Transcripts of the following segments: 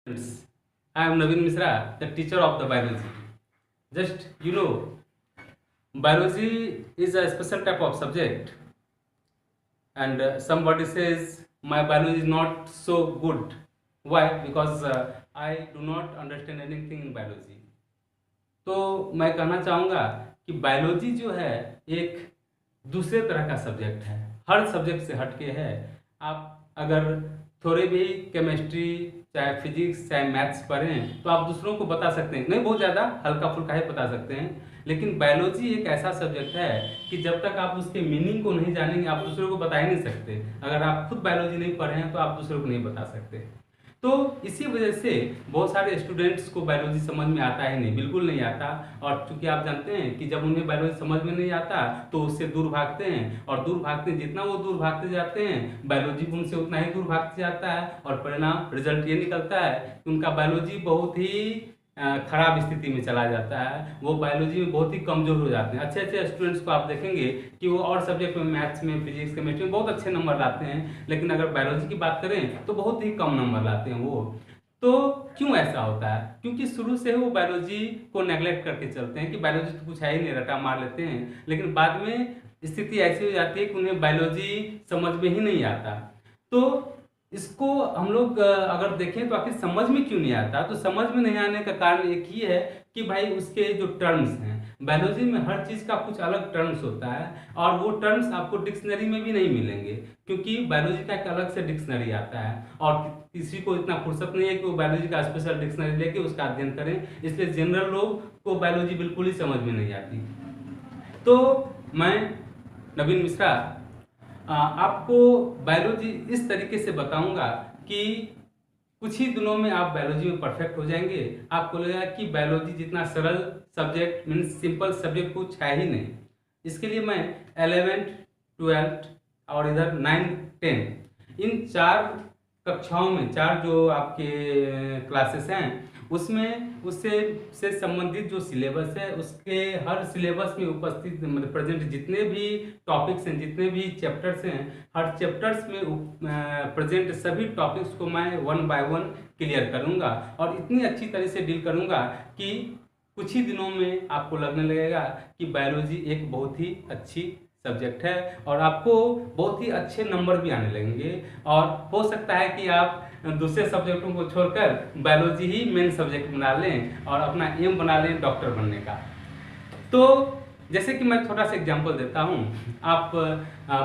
Friends, I am Naveen Mishra, the teacher of the biology. Just biology is a special type of subject, and somebody says my biology is not so good. Why? Because I do not understand anything in biology. तो मैं कहना चाहूँगा कि biology जो है एक दूसरे तरह का सब्जेक्ट है, हर सब्जेक्ट से हटके है। आप अगर थोड़े भी केमिस्ट्री, चाहे फिजिक्स, चाहे मैथ्स पढ़ें तो आप दूसरों को बता सकते हैं, नहीं बहुत ज़्यादा, हल्का फुल्का ही बता सकते हैं। लेकिन बायोलॉजी एक ऐसा सब्जेक्ट है कि जब तक आप उसके मीनिंग को नहीं जानेंगे आप दूसरों को बता ही नहीं सकते। अगर आप खुद बायोलॉजी नहीं पढ़े हैं तो आप दूसरों को नहीं बता सकते। तो इसी वजह से बहुत सारे स्टूडेंट्स को बायोलॉजी समझ में आता ही नहीं, बिल्कुल नहीं आता। और चूंकि आप जानते हैं कि जब उन्हें बायोलॉजी समझ में नहीं आता तो उससे दूर भागते हैं, और दूर भागते हैं, जितना वो दूर भागते जाते हैं बायोलॉजी उनसे उतना ही दूर भागते जाता है, और परिणाम रिजल्ट ये निकलता है कि उनका बायोलॉजी बहुत ही खराब स्थिति में चला जाता है। वो बायोलॉजी में बहुत ही कमजोर हो जाते हैं। अच्छे अच्छे स्टूडेंट्स को आप देखेंगे कि वो और सब्जेक्ट में, मैथ्स में, फिजिक्स, केमिस्ट्री में बहुत अच्छे नंबर लाते हैं, लेकिन अगर बायोलॉजी की बात करें तो बहुत ही कम नंबर लाते हैं वो। तो क्यों ऐसा होता है? क्योंकि शुरू से वो बायोलॉजी को नेग्लेक्ट करके चलते हैं कि बायोलॉजी तो कुछ है ही नहीं, रटा मार लेते हैं। लेकिन बाद में स्थिति ऐसी हो जाती है कि उन्हें बायोलॉजी समझ में ही नहीं आता। तो इसको हम लोग अगर देखें तो आखिर समझ में क्यों नहीं आता, तो समझ में नहीं आने का कारण एक ही है कि भाई उसके जो टर्म्स हैं, बायोलॉजी में हर चीज़ का कुछ अलग टर्म्स होता है, और वो टर्म्स आपको डिक्शनरी में भी नहीं मिलेंगे, क्योंकि बायोलॉजी का एक अलग से डिक्शनरी आता है, और किसी को इतना फुर्सत नहीं है कि वो बायोलॉजी का स्पेशल डिक्शनरी लेके उसका अध्ययन करें। इसलिए जनरल लोग को बायोलॉजी बिल्कुल ही समझ में नहीं आती। तो मैं नवीन मिश्रा आपको बायोलॉजी इस तरीके से बताऊंगा कि कुछ ही दिनों में आप बायोलॉजी में परफेक्ट हो जाएंगे। आपको लगेगा कि बायोलॉजी जितना सरल सब्जेक्ट, मीन्स सिंपल सब्जेक्ट कुछ है ही नहीं। इसके लिए मैं 11th, 12th और इधर 9, 10 इन 4 कक्षाओं में, 4 जो आपके क्लासेस हैं उसमें उससे से संबंधित जो सिलेबस है उसके हर सिलेबस में उपस्थित, मतलब प्रेजेंट जितने भी टॉपिक्स हैं, जितने भी चैप्टर्स हैं, हर चैप्टर्स में प्रेजेंट सभी टॉपिक्स को मैं 1 बाय 1 क्लियर करूंगा, और इतनी अच्छी तरह से डील करूंगा कि कुछ ही दिनों में आपको लगने लगेगा कि बायोलॉजी एक बहुत ही अच्छी सब्जेक्ट है, और आपको बहुत ही अच्छे नंबर भी आने लगेंगे। और हो सकता है कि आप दूसरे सब्जेक्टों को छोड़कर बायोलॉजी ही मेन सब्जेक्ट बना लें और अपना एम बना लें डॉक्टर बनने का। तो जैसे कि मैं छोटा सा एग्जांपल देता हूँ, आप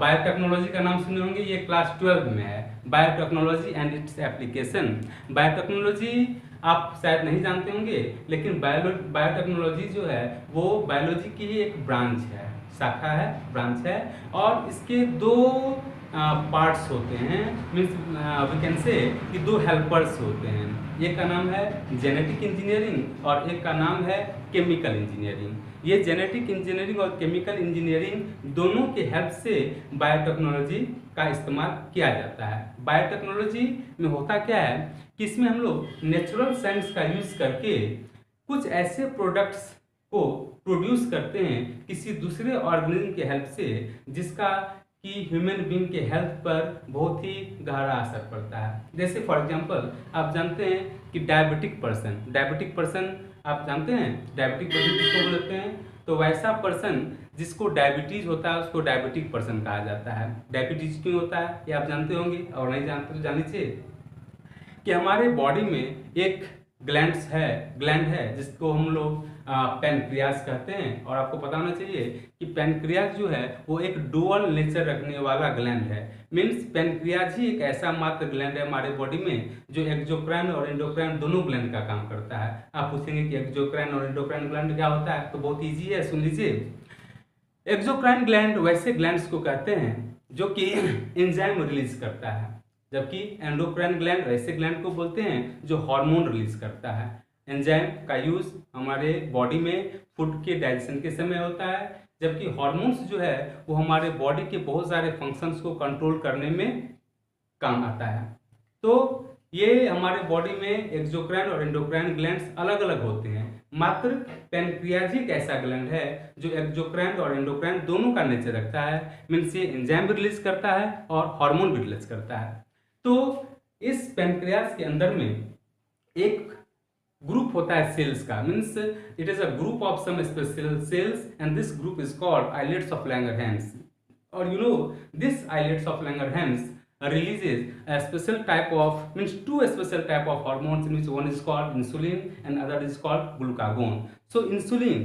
बायोटेक्नोलॉजी का नाम सुने होंगे, ये क्लास 12 में है, biotechnology and its application. Biotechnology आप शायद नहीं जानते होंगे, लेकिन बायोटेक्नोलॉजी जो है वो बायोलॉजी की ही एक ब्रांच है, शाखा है, ब्रांच है, और इसके 2 पार्ट्स होते हैं, मीन्स वी कैन से कि 2 हेल्पर्स होते हैं। एक का नाम है जेनेटिक इंजीनियरिंग और एक का नाम है केमिकल इंजीनियरिंग। ये जेनेटिक इंजीनियरिंग और केमिकल इंजीनियरिंग दोनों के हेल्प से बायोटेक्नोलॉजी का इस्तेमाल किया जाता है। बायोटेक्नोलॉजी में होता क्या है कि इसमें हम लोग नेचुरल साइंस का यूज करके कुछ ऐसे प्रोडक्ट्स को प्रोड्यूस करते हैं किसी दूसरे ऑर्गेनिज्म के हेल्प से, जिसका कि ह्यूमन बीइंग के हेल्थ पर बहुत ही गहरा असर पड़ता है। जैसे फॉर एग्जांपल आप जानते हैं कि डायबिटिक पर्सन आप जानते हैं डायबिटिक पर्सन किसको बोलते हैं? तो वैसा पर्सन जिसको डायबिटीज होता है उसको डायबिटिक पर्सन कहा जाता है। डायबिटीज क्यों होता है ये आप जानते होंगे, और नहीं जानते तो जान लीजिए कि हमारे बॉडी में एक ग्लैंड है जिसको हम लोग पैनक्रियास कहते हैं। और आपको पता होना चाहिए कि पैनक्रियास जो है वो एक डुअल नेचर रखने वाला ग्लैंड है। मीन्स पैनक्रियास ही एक ऐसा मात्र ग्लैंड है हमारे बॉडी में जो एक्सोक्राइन और एंडोक्राइन दोनों ग्लैंड का काम करता है। आप पूछेंगे कि एक्सोक्राइन और एंडोक्राइन ग्लैंड क्या होता है, तो बहुत ईजी है, सुन लीजिए। एक्सोक्राइन ग्लैंड वैसे ग्लैंड्स को कहते हैं जो कि एंजाइम रिलीज करता है, जबकि एंडोक्राइन ग्लैंड ऐसे ग्लैंड को बोलते हैं जो हार्मोन रिलीज करता है। एंजाइम का यूज हमारे बॉडी में फूड के डाइजेशन के समय होता है, जबकि हार्मोन्स जो है वो हमारे बॉडी के बहुत सारे फंक्शंस को कंट्रोल करने में काम आता है। तो ये हमारे बॉडी में एक्सोक्राइन और एंडोक्राइन ग्लैंड्स अलग अलग होते हैं। मात्र पैनक्रियाज ही एक ऐसा ग्लैंड है जो एक्सोक्राइन और एंडोक्राइन दोनों का नेचर रखता है। मीन्स ये एंजाइम भी रिलीज करता है और हार्मोन भी रिलीज करता है। तो इस पैनक्रियाज के अंदर में एक ग्रुप होता है सेल्स का, means it is a group of some special cells and this group is called islets of Langerhans. और you know this islets of Langerhans releases a special type of, means two special type of hormones, in which one is called insulin and other is called glucagon. So insulin,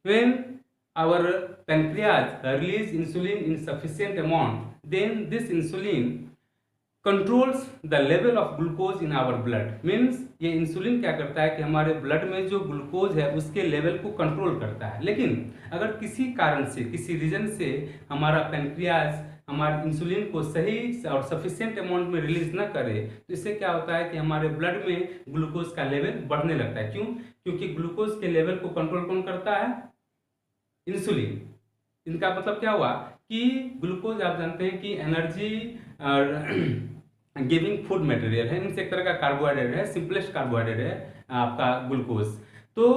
when our pancreas release insulin in sufficient amount, then this insulin controls the level of glucose in our blood. Means ये insulin क्या करता है कि हमारे blood में जो glucose है उसके लेवल को कंट्रोल करता है. लेकिन अगर किसी कारण से, किसी रीजन से हमारा पेनक्रियाज हमारे इंसुलिन को सही और सफिशिएंट अमाउंट में रिलीज ना करे, तो इससे क्या होता है कि हमारे ब्लड में ग्लूकोज का लेवल बढ़ने लगता है. क्यों? क्योंकि ग्लूकोज के लेवल को कंट्रोल कौन करता है? इंसुलिन. इनका मतलब क्या हुआ कि ग्लूकोज आप जानते हैं कि एनर्जी गिविंग फूड मटेरियल है, मीन्स एक तरह का कार्बोहाइड्रेट है, सिंपलेस्ट कार्बोहाइड्रेट है आपका ग्लूकोज. तो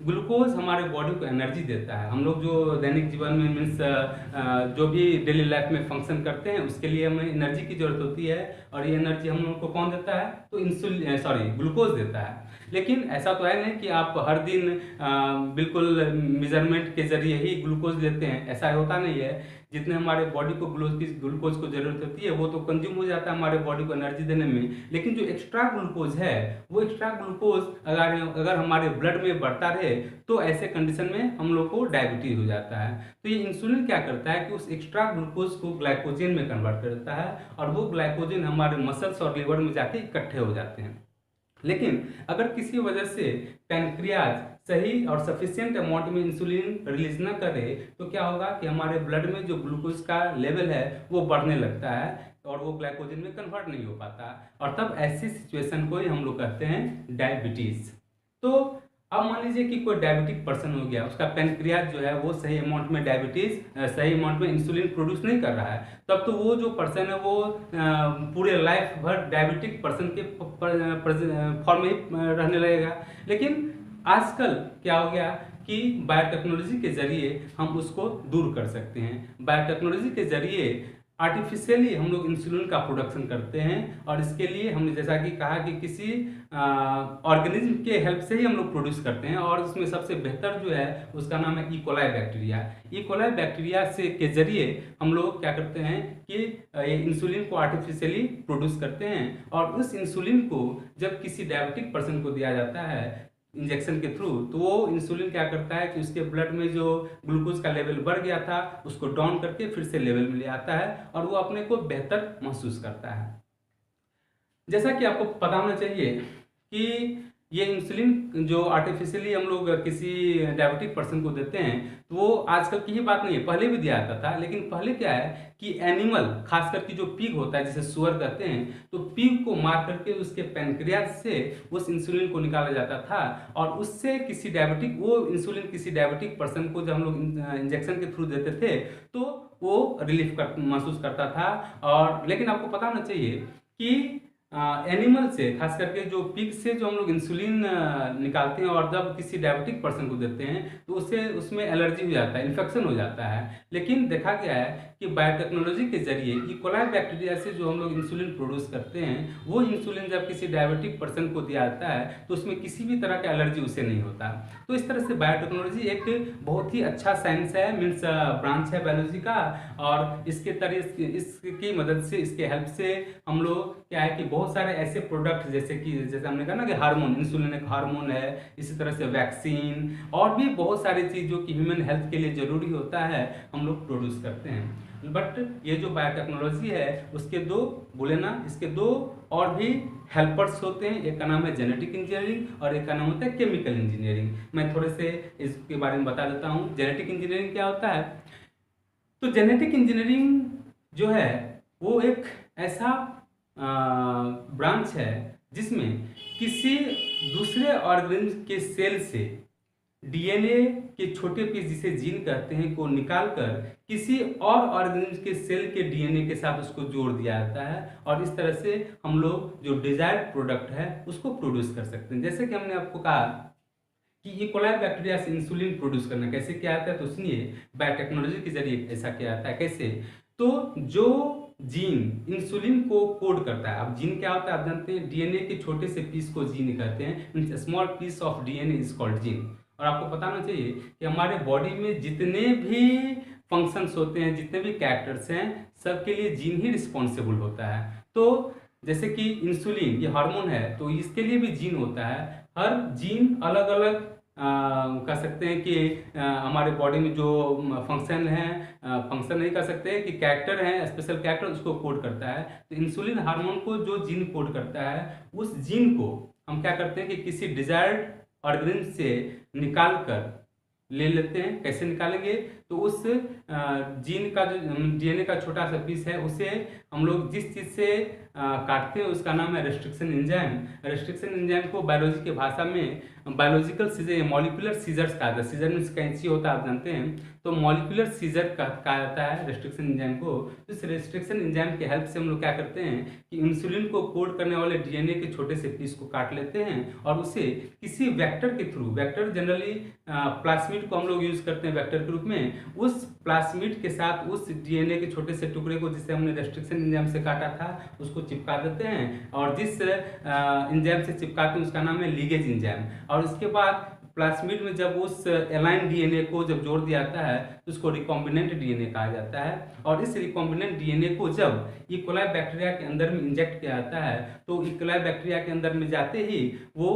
ग्लूकोज हमारे बॉडी को एनर्जी देता है. हम लोग जो दैनिक जीवन में, मीन्स जो भी डेली लाइफ में फंक्शन करते हैं उसके लिए हमें एनर्जी की जरूरत होती है, और ये एनर्जी हम लोग को कौन देता है? तो ग्लूकोज देता है. लेकिन ऐसा तो है नहीं कि आप हर दिन बिल्कुल मेजरमेंट के जरिए ही ग्लूकोज लेते हैं, ऐसा होता नहीं है. जितने हमारे बॉडी को ग्लूकोज को जरूरत होती है वो तो कंज्यूम हो जाता है हमारे बॉडी को एनर्जी देने में. लेकिन जो एक्स्ट्रा ग्लूकोज है, वो एक्स्ट्रा ग्लूकोज अगर हमारे ब्लड में बढ़ता रहे तो ऐसे कंडीशन में हम लोग को डायबिटीज हो जाता है. तो ये इंसुलिन क्या करता है कि उस एक्स्ट्रा ग्लूकोज को ग्लाइकोजन में कन्वर्ट कर देता है, और वो ग्लाइकोजन हमारे मसल्स और लिवर में जाके इकट्ठे हो जाते हैं. लेकिन अगर किसी वजह से पैनक्रियाज सही और सफिशिएंट अमाउंट में इंसुलिन रिलीज ना करे, तो क्या होगा कि हमारे ब्लड में जो ग्लूकोज का लेवल है वो बढ़ने लगता है और वो ग्लाइकोजन में कन्वर्ट नहीं हो पाता, और तब ऐसी सिचुएशन को ही हम लोग कहते हैं डायबिटीज. तो अब मान लीजिए कि कोई डायबिटिक पर्सन हो गया, उसका पैनक्रियाज जो है वो सही अमाउंट में सही अमाउंट में इंसुलिन प्रोड्यूस नहीं कर रहा है, तब तो वो जो पर्सन है वो पूरे लाइफ भर डायबिटिक पर्सन के फॉर्म में ही रहने लगेगा. लेकिन आजकल क्या हो गया कि बायोटेक्नोलॉजी के जरिए हम उसको दूर कर सकते हैं. बायोटेक्नोलॉजी के जरिए आर्टिफिशियली हम लोग इंसुलिन का प्रोडक्शन करते हैं, और इसके लिए हमने जैसा कि कहा कि किसी ऑर्गेनिज्म के हेल्प से ही हम लोग प्रोड्यूस करते हैं, और उसमें सबसे बेहतर जो है उसका नाम है इकोलाई बैक्टीरिया. इकोलाई बैक्टीरिया से के जरिए हम लोग क्या करते हैं कि इंसुलिन को आर्टिफिशियली प्रोड्यूस करते हैं, और उस इंसुलिन को जब किसी डायबिटिक पर्सन को दिया जाता है इंजेक्शन के थ्रू, तो वो इंसुलिन क्या करता है कि उसके ब्लड में जो ग्लूकोज का लेवल बढ़ गया था उसको डाउन करके फिर से लेवल में ले आता है, और वो अपने को बेहतर महसूस करता है. जैसा कि आपको पता होना चाहिए कि ये इंसुलिन जो आर्टिफिशियली हम लोग किसी डायबिटिक पर्सन को देते हैं, तो वो आजकल की ही बात नहीं है, पहले भी दिया जाता था. लेकिन पहले क्या है कि एनिमल, खास करके जो पिग होता है जिसे सुअर कहते हैं, तो पिग को मार करके उसके पैनक्रियाज से उस इंसुलिन को निकाला जाता था, और उससे वो इंसुलिन किसी डायबिटिक पर्सन को जब हम लोग इंजेक्शन के थ्रू देते थे तो वो रिलीफ महसूस करता था. और लेकिन आपको पता होना चाहिए कि एनिमल से, खास करके जो पिग से जो हम लोग इंसुलिन निकालते हैं और जब किसी डायबिटिक पर्सन को देते हैं तो उससे उसमें एलर्जी हो जाता है, इन्फेक्शन हो जाता है. लेकिन देखा गया है कि बायोटेक्नोलॉजी के जरिए इकोलाई बैक्टीरिया से जो हम लोग इंसुलिन प्रोड्यूस करते हैं, वो इंसुलिन जब किसी डायबिटिक पर्सन को दिया जाता है तो उसमें किसी भी तरह का एलर्जी उसे नहीं होता. तो इस तरह से बायोटेक्नोलॉजी एक बहुत ही अच्छा साइंस है, मीन्स ब्रांच है बायोलॉजी का, और इसकी मदद से, इसके हेल्प से हम लोग क्या है कि बहुत सारे ऐसे प्रोडक्ट जैसे हमने कहा ना कि हार्मोन, इंसुलिन एक हार्मोन है, इसी तरह से वैक्सीन और भी बहुत सारी चीज जो कि ह्यूमन हेल्थ के लिए जरूरी होता है हम लोग प्रोड्यूस करते हैं. बट ये जो बायोटेक्नोलॉजी है उसके इसके दो और भी हेल्पर्स होते हैं. एक का नाम है जेनेटिक इंजीनियरिंग और एक का नाम होता है केमिकल इंजीनियरिंग. मैं थोड़े से इसके बारे में बता देता हूँ. जेनेटिक इंजीनियरिंग क्या होता है? तो जेनेटिक इंजीनियरिंग जो है वो एक ऐसा ब्रांच है जिसमें किसी दूसरे ऑर्गेनिज्म के सेल से डीएनए के छोटे पीस जिसे जीन कहते हैं को निकालकर किसी और ऑर्गेनिज्म के सेल के डीएनए के साथ उसको जोड़ दिया जाता है, और इस तरह से हम लोग जो डिजायर्ड प्रोडक्ट है उसको प्रोड्यूस कर सकते हैं. जैसे कि हमने आपको कहा कि इकोलाई बैक्टीरिया से इंसुलिन प्रोड्यूस करना कैसे किया जाता है, तो सुनिए बायोटेक्नोलॉजी के जरिए ऐसा किया जाता है. कैसे? तो जो जीन इंसुलिन को कोड करता है। अब जीन क्या होता है आप जानते हैं, डीएनए के छोटे से पीस को जीन कहते हैं, means small piece of DNA is called gene. और आपको पता होना चाहिए कि हमारे बॉडी में जितने भी फंक्शंस होते हैं, जितने भी कैरेक्टर्स हैं, सबके लिए जीन ही रिस्पॉन्सिबल होता है। तो जैसे कि इंसुलिन ये हार्मोन है, तो इसके लिए भी जीन होता है। हर जीन अलग अलग कह सकते हैं कि हमारे बॉडी में जो फंक्शन है, फंक्शन नहीं कह सकते कि कैरेक्टर है, स्पेशल कैरेक्टर, उसको कोड करता है। तो इंसुलिन हार्मोन को जो जीन कोड करता है, उस जीन को हम क्या करते हैं कि किसी डिजायर्ड ऑर्गेनिज्म से निकाल कर ले लेते हैं। कैसे निकालेंगे, तो उस जीन का जो डीएनए का छोटा सा पीस है, उसे हम लोग जिस चीज से काटते हैं उसका नाम है रेस्ट्रिक्शन एंजाइम। रेस्ट्रिक्शन एंजाइम को बायोलॉजी की भाषा में बायोलॉजिकल सीजर, मॉलिक्यूलर सीजर्स कहा जाता है। सीजर मीन्स कैंची होता है, आप जानते हैं। तो मॉलिक्यूलर सीजर कहा जाता है रेस्ट्रिक्शन एंजाइम को। इस रेस्ट्रिक्शन एंजाइम के हेल्प से हम लोग क्या करते हैं कि इंसुलिन को कोड करने वाले डीएनए के छोटे से पीस को काट लेते हैं और उसे किसी वेक्टर के थ्रू, वेक्टर जनरली प्लास्मिड को हम लोग यूज करते हैं वेक्टर के रूप में, उस प्लास्मिड के साथ उस डीएनए के छोटे से टुकड़े को जिसे हमने रेस्ट्रिक्शन एंजाइम से काटा था उसको चिपका देते हैं। और जिस एंजाइम से चिपकाते हैं उसका नाम है लीगेज एंजाइम। और इसके बाद प्लास्मिड में जब उस एलाइन डीएनए को जब जोड़ दिया जाता है तो उसको रिकॉम्बिनेंट डीएनए कहा जाता है। और इस रिकॉम्बिनेंट डीएनए को जब इकोलाई बैक्टीरिया के अंदर में इंजेक्ट किया जाता है, तो इकोलाई बैक्टीरिया के अंदर में जाते ही वो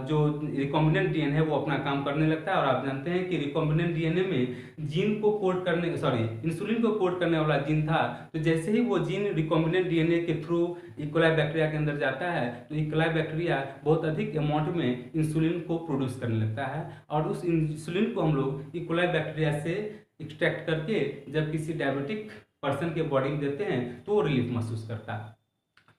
जो रिकॉम्बिनेंट डीएनए है वो अपना काम करने लगता है। और आप जानते हैं कि रिकॉम्बिनेंट डीएनए में जीन को कोड करने, सॉरी, इंसुलिन को कोड करने वाला जीन था। तो जैसे ही वो जीन रिकॉम्बिनेंट डीएनए के थ्रू इकोलाई बैक्टीरिया के अंदर जाता है, तो इकोलाई बैक्टीरिया बहुत अधिक अमाउंट में इंसुलिन को प्रोड्यूस करने लगता है। और उस इंसुलिन को हम लोग इकोलाई बैक्टीरिया से एक्सट्रैक्ट करके जब किसी डायबिटिक पर्सन के बॉडी में देते हैं तो वो रिलीफ महसूस करता है।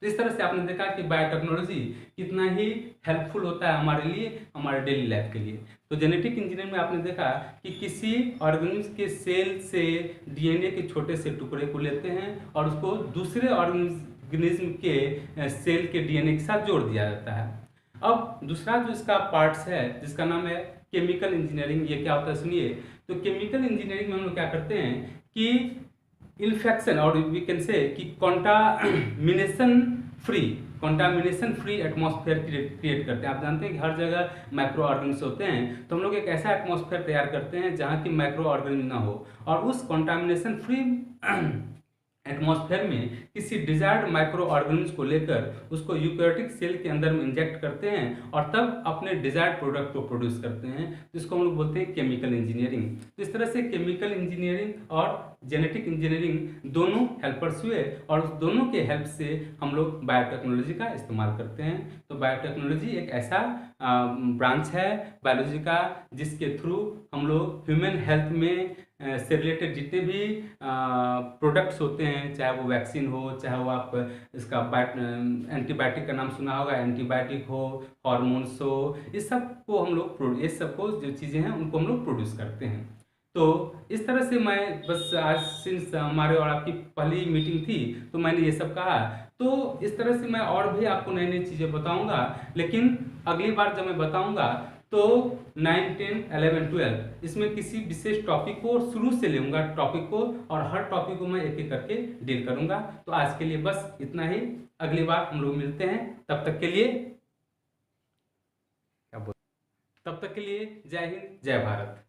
तो इस तरह से आपने देखा कि बायोटेक्नोलॉजी कितना ही हेल्पफुल होता है हमारे लिए, हमारे डेली लाइफ के लिए। तो जेनेटिक इंजीनियरिंग में आपने देखा कि किसी ऑर्गेनिज्म के सेल से डीएनए के छोटे से टुकड़े को लेते हैं और उसको दूसरे ऑर्गेनिज्म के सेल के डीएनए के साथ जोड़ दिया जाता है। अब दूसरा जो इसका पार्ट्स है जिसका नाम है केमिकल इंजीनियरिंग, ये क्या होता है सुनिए। तो केमिकल इंजीनियरिंग में हम लोग क्या करते हैं कि इन्फेक्शन और वी कैन से कि कंटामिनेशन फ्री एटमॉस्फेयर क्रिएट करते हैं। आप जानते हैं कि हर जगह माइक्रो ऑर्गेनिज्म होते हैं, तो हम लोग एक ऐसा एटमॉस्फेयर तैयार करते हैं जहाँ की माइक्रो ऑर्गेनिज्म ना हो। और उस कंटामिनेशन फ्री एटमॉस्फेयर में किसी डिजायर्ड माइक्रो ऑर्गेनिज्म को लेकर उसको यूकैरियोटिक सेल के अंदर में इंजेक्ट करते हैं और तब अपने डिजायर्ड प्रोडक्ट को प्रोड्यूस करते हैं, जिसको हम लोग बोलते हैं केमिकल इंजीनियरिंग। तो इस तरह से केमिकल इंजीनियरिंग और जेनेटिक इंजीनियरिंग दोनों हेल्पर्स हुए और उस दोनों के हेल्प से हम लोग बायोटेक्नोलॉजी का इस्तेमाल करते हैं। तो बायोटेक्नोलॉजी एक ऐसा ब्रांच है बायोलॉजी का जिसके थ्रू हम लोग ह्यूमन हेल्थ में से रिलेटेड जितने भी प्रोडक्ट्स होते हैं, चाहे वो वैक्सीन हो, चाहे वो आप इसका एंटीबायोटिक का नाम सुना होगा, एंटीबायोटिक हो, हॉर्मोन्स हो, इस सब को हम लोग, इस सब को जो चीज़ें हैं उनको हम लोग प्रोड्यूस करते हैं। तो इस तरह से मैं बस आज सिंस हमारे और आपकी पहली मीटिंग थी तो मैंने ये सब कहा। तो इस तरह से मैं और भी आपको नई नई चीज़ें बताऊंगा, लेकिन अगली बार जब मैं बताऊंगा तो 9, 10, 11, 12 इसमें किसी विशेष टॉपिक को शुरू से लूंगा टॉपिक को, और हर टॉपिक को मैं एक एक करके डील करूंगा। तो आज के लिए बस इतना ही, अगली बार हम लोग मिलते हैं। तब तक के लिए जय हिंद, जय भारत।